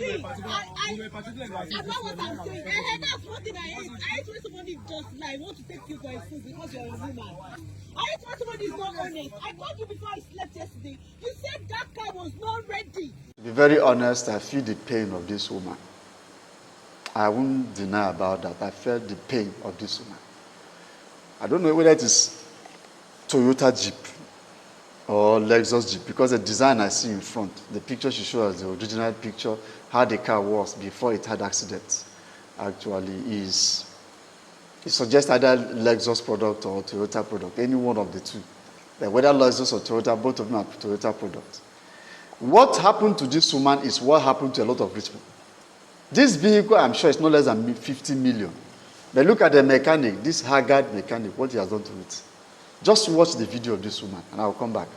About what I'm saying. That's one thing I hate. I hate when somebody just like want to take you for a fool because you're a woman. I hate when somebody is not honest. I told you before I slept yesterday. You said that car was not ready. To be very honest, I feel the pain of this woman. I won't deny about that. I felt the pain of this woman. I don't know whether it is Toyota Jeep or Lexus Jeep, because the design I see in front, the picture she showed us, the original picture, how the car was before it had accidents, actually is, it suggests either Lexus product or Toyota product, any one of the two. Like whether Lexus or Toyota, both of them are Toyota products. What happened to this woman is what happened to a lot of rich people. This vehicle, I'm sure, is no less than 50 million. But look at the mechanic, this haggard mechanic, what he has done to it. Just watch the video of this woman, and I'll come back.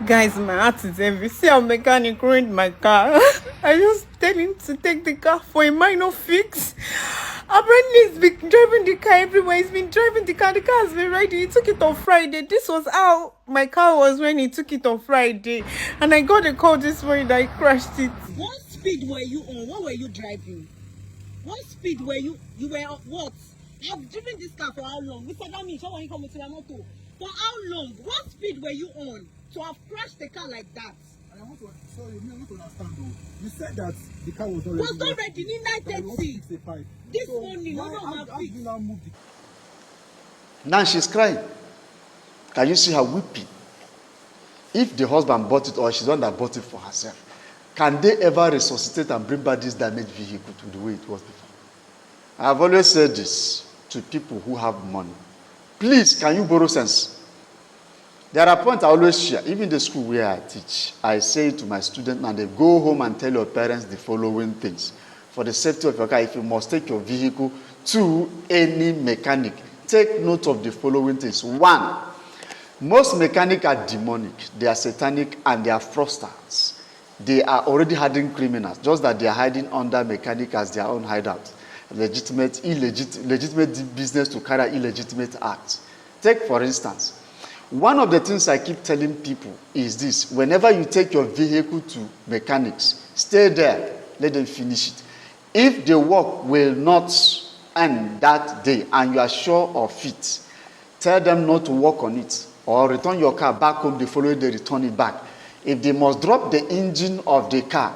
Guys, my heart is heavy. See how mechanic ruined my car. I just tell him to take the car for a minor fix. Apparently, he's been driving the car everywhere. He's been driving the car. The car has been ready. He took it on Friday. This was how my car was when he took it on Friday. And I got a call this morning that he crashed it. What speed were you on? What were you driving? What speed were you? You were on what? I've driven this car for how long? Mr. Dami, how are you coming to the motor? For how long? What speed were you on to have crashed the car like that? I want to, sorry, I want to understand though. You said that the car was already. Was not ready in 9:30. This morning, Now she's crying. Can you see her weeping? If the husband bought it or she's the one that bought it for herself, can they ever resuscitate and bring back this damaged vehicle to the way it was before? I have always said this to people who have money. Please, can you borrow sense? There are points I always share. Even in the school where I teach, I say to my students, and they go home and tell your parents the following things. For the safety of your car, if you must take your vehicle to any mechanic, take note of the following things. One, most mechanics are demonic, they are satanic, and they are fraudsters. They are already hardened criminals, just that they are hiding under mechanic as their own hideout. Legitimate business to carry illegitimate acts. Take, for instance, one of the things I keep telling people is this: whenever you take your vehicle to mechanics, stay there, let them finish it. If the work will not end that day and you are sure of it, tell them not to work on it, or return your car back home the following day, return it back. If they must drop the engine of the car,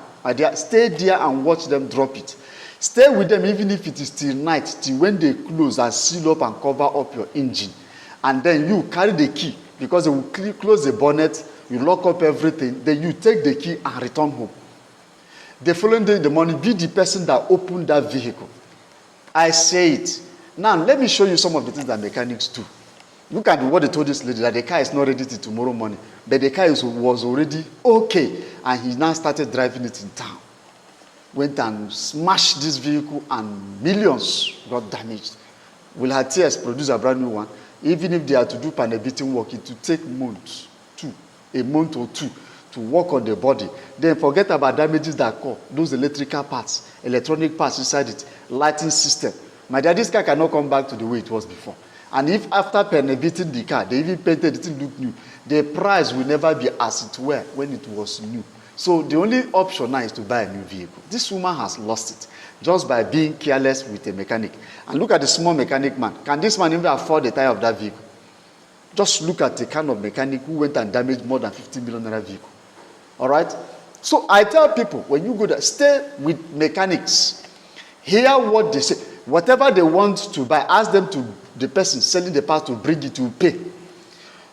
stay there and watch them drop it. Stay with them even if it is till night, till when they close and seal up and cover up your engine. And then you carry the key, because they will close the bonnet, you lock up everything, then you take the key and return home. The following day in the morning, be the person that opened that vehicle. I say it. Now, let me show you some of the things that mechanics do. Look at what they told this lady, that the car is not ready till tomorrow morning. But the car was already okay, and he now started driving it in town. Went and smashed this vehicle and millions got damaged. Will her tears produce a brand new one? Even if they are to do panel beating work, it will take months, a month or two to work on the body. Then forget about damages that occur, those electrical parts, electronic parts inside it, lighting system. My daddy's car cannot come back to the way it was before. And if after panel beating the car, they even painted it to look new, the price will never be as it were when it was new. So the only option now is to buy a new vehicle. This woman has lost it just by being careless with a mechanic. And look at the small mechanic man. Can this man even afford the tire of that vehicle? Just look at the kind of mechanic who went and damaged more than 50 million naira vehicle. All right? So I tell people, when you go there, stay with mechanics. Hear what they say. Whatever they want to buy, ask them to, the person selling the part to bring it, to pay.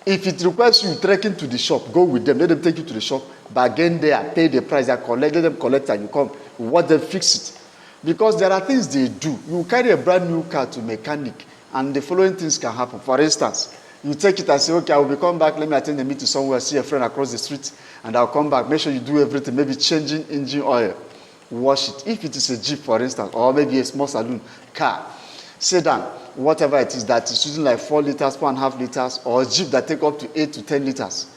If it requires you trekking to the shop, go with them. Let them take you to the shop, bargain there, pay the price, let them collect, and you come, watch them fix it. Because there are things they do. You carry a brand new car to mechanic, and the following things can happen. For instance, you take it and say, okay, I will be coming back, let me attend the meeting somewhere, see a friend across the street, and I'll come back. Make sure you do everything, maybe changing engine oil, wash it. If it is a Jeep, for instance, or maybe a small saloon car, sedan, whatever it is that is using like 4 liters, 4.5 liters, or a Jeep that take up to 8 to 10 liters.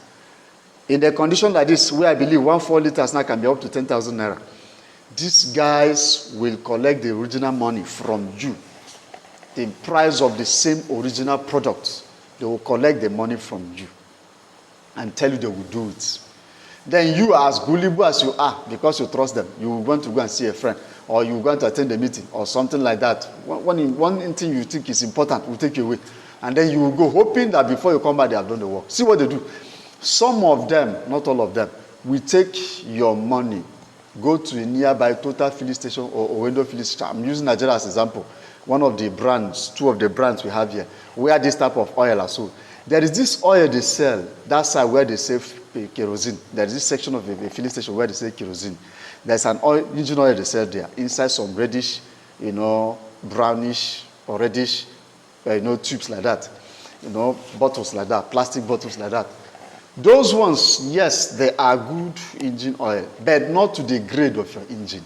In a condition like this, where I believe 1 4 liters now can be up to 10,000 naira, these guys will collect the original money from you. The price of the same original product, they will collect the money from you and tell you they will do it. Then you, as gullible as you are, because you trust them, you want to go and see a friend, or you want to attend a meeting, or something like that. One thing you think is important will take you away. And then you will go hoping that before you come back, they have done the work. See what they do. Some of them, not all of them, will take your money, go to a nearby Total filling station or window filling station. I'm using Nigeria as an example. One of the brands, two of the brands we have here, where this type of oil are sold. There is this oil they sell, that side where they sell kerosene. There is this section of a filling station where they sell kerosene. There's an engine oil they sell there. Inside some reddish, brownish or reddish, tubes like that. Bottles like that, plastic bottles like that. Those ones, yes, they are good engine oil, but not to the grade of your engine.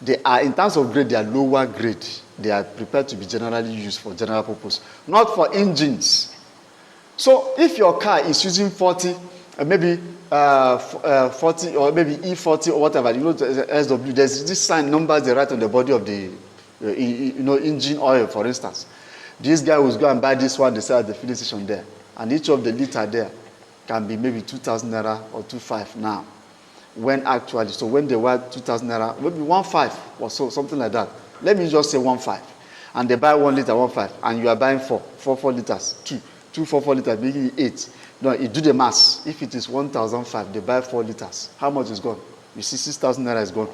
They are, in terms of grade, they are lower grade. They are prepared to be generally used for general purpose, not for engines. So if your car is using 40, maybe 40 or maybe E40 or whatever, the SW, there's this sign numbers they write on the body of the engine oil, for instance. This guy will go and buy this one, they sell at the filling station there. And each of the liter there can be maybe 2,000 naira or 2,500 now. When actually, so when they were 2,000 naira, maybe 1,500 or so, something like that. Let me just say 1,500. And they buy 1 liter, 1,500. And you are buying 4 liters, 4 liters, making it 8. No, you do the maths. If it is 1,500, they buy 4 liters. How much is gone? You see, 6,000 naira is gone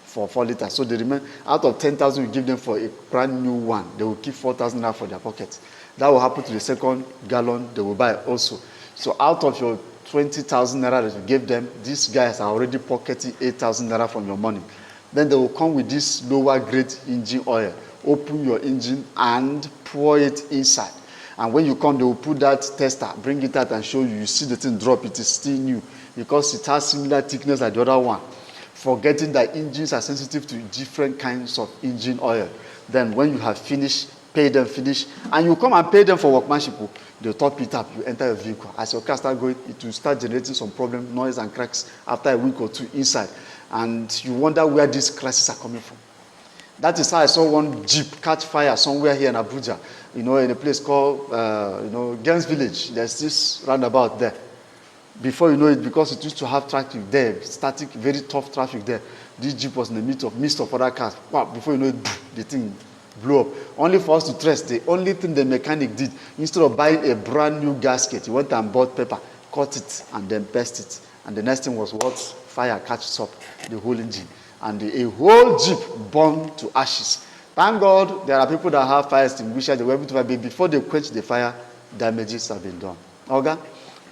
for 4 liters. So they remain, out of 10,000 you give them for a brand new one, they will keep 4,000 naira for their pockets. That will happen to the second gallon they will buy also. So out of your 20,000 naira that you gave them, these guys are already pocketing 8,000 naira from your money. Then they will come with this lower grade engine oil. Open your engine and pour it inside. And when you come, they will put that tester, bring it out and show you. You see the thing drop, it is still new because it has similar thickness like the other one. Forgetting that engines are sensitive to different kinds of engine oil. Then when you have finished, pay them, finish, and you come and pay them for workmanship, they'll top it up, you enter your vehicle. As your car starts going, it will start generating some problem, noise and cracks after a week or two inside. And you wonder where these crashes are coming from. That is how I saw one Jeep catch fire somewhere here in Abuja, in a place called, Gens Village. There's this roundabout there. Before you know it, because it used to have traffic there, static, very tough traffic there, this Jeep was in the midst of other cars. Wow, before you know it, the thing blew up. Only for us to trace. The only thing the mechanic did, instead of buying a brand new gasket, he went and bought paper, cut it, and then pressed it. And the next thing was what? Fire catches up the whole engine. And a whole Jeep burned to ashes. Thank God there are people that have fire extinguishers. They were able to fire, but before they quench the fire, damages have been done. Okay?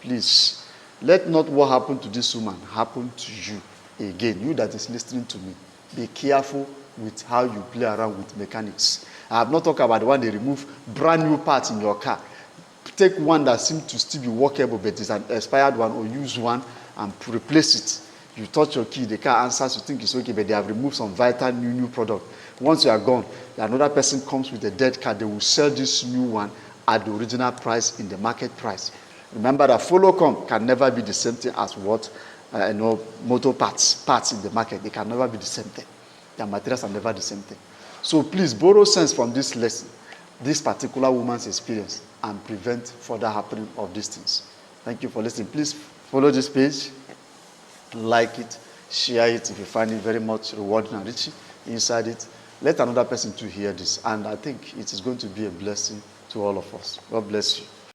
Please, let not what happened to this woman happen to you again. You that is listening to me, be careful with how you play around with mechanics. I have not talked about the one they remove brand new parts in your car. Take one that seems to still be workable, but is an expired one or used one, and replace it. You touch your key, the car answers, you think it's okay, but they have removed some vital new product. Once you are gone, another person comes with a dead car, they will sell this new one at the original price in the market price. Remember that follow-come can never be the same thing as what motor parts in the market. They can never be the same thing. Their materials are never the same thing. So please borrow sense from this lesson, this particular woman's experience, and prevent further happening of these things. Thank you for listening. Please follow this page, like it, share it if you find it very much rewarding and rich inside it. Let another person to hear this, and I think it is going to be a blessing to all of us. God bless you.